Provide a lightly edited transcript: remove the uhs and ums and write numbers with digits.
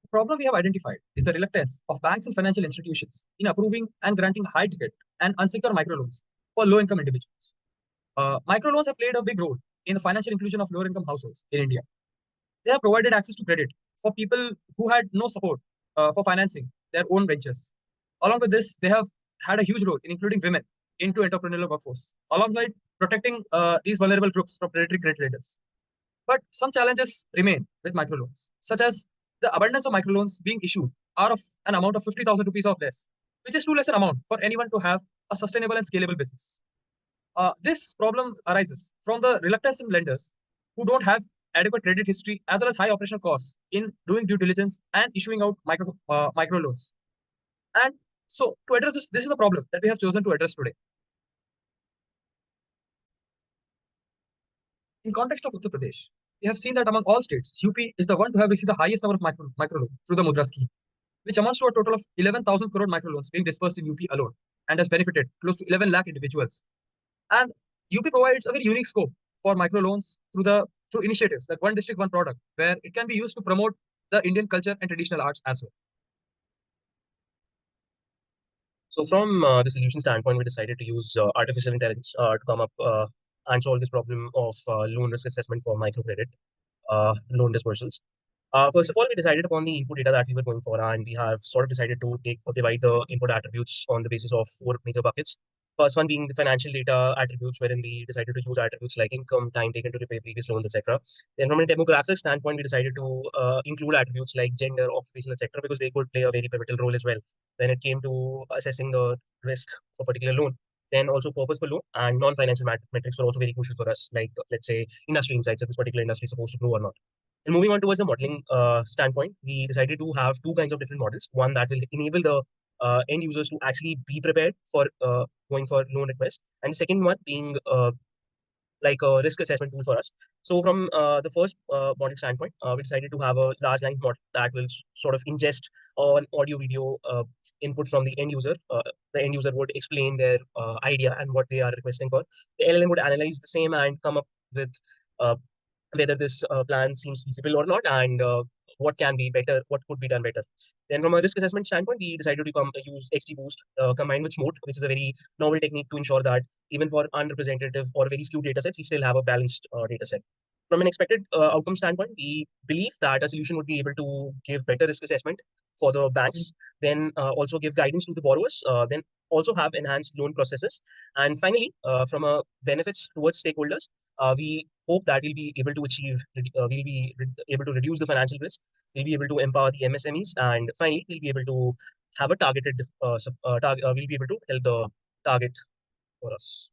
The problem we have identified is the reluctance of banks and financial institutions in approving and granting high ticket and unsecured microloans for low income individuals. Microloans have played a big role in the financial inclusion of lower income households in India. They have provided access to credit for people who had no support for financing their own ventures. Along with this, they have had a huge role in including women into entrepreneurial workforce, alongside protecting these vulnerable groups from predatory credit lenders. But some challenges remain with microloans, such as the abundance of microloans being issued are of an amount of 50,000 rupees or less, which is too less an amount for anyone to have a sustainable and scalable business. This problem arises from the reluctance in lenders who don't have adequate credit history as well as high operational costs in doing due diligence and issuing out micro loans. And so, to address this, this is the problem that we have chosen to address today. In context of Uttar Pradesh, we have seen that among all states, UP is the one to have received the highest number of micro loans through the Mudra scheme, which amounts to a total of 11,000 crore microloans being dispersed in UP alone and has benefited close to 11 lakh individuals. And UP provides a very unique scope for microloans through initiatives like One District, One Product, where it can be used to promote the Indian culture and traditional arts as well. So from the solution standpoint, we decided to use artificial intelligence to come up and solve this problem of loan risk assessment for microcredit loan dispersals. First of all, we decided upon the input data that we were going for, and we have sort of decided to divide the input attributes on the basis of four major buckets. First one being the financial data attributes, wherein we decided to use attributes like income, time taken to repay previous loans, etc. Then from a demographic standpoint, we decided to include attributes like gender, occupation, etc., because they could play a very pivotal role as well when it came to assessing the risk for a particular loan. Then also purpose for loan and non-financial metrics were also very crucial for us, like let's say industry insights if this particular industry is supposed to grow or not. And moving on towards the modeling standpoint, we decided to have two kinds of different models. One that will enable the end users to actually be prepared for going for loan request, and the second one being like a risk assessment tool for us. So from the first model standpoint, we decided to have a large language model that will sort of ingest an audio video input from the end user. The end user would explain their idea and what they are requesting for. The LLM would analyze the same and come up with uh, whether this plan seems feasible or not, and what can be better, what could be done better. Then, from a risk assessment standpoint, we decided to use XGBoost combined with SMOOT, which is a very novel technique to ensure that even for unrepresentative or very skewed data sets, we still have a balanced data set. From an expected outcome standpoint, we believe that a solution would be able to give better risk assessment for the banks, then also give guidance to the borrowers, then also have enhanced loan processes. And finally, from a benefits towards stakeholders, we hope that we'll be able to reduce the financial risk. We'll be able to empower the MSMEs, and finally, we'll be able to have a targeted, we'll be able to help the target for us.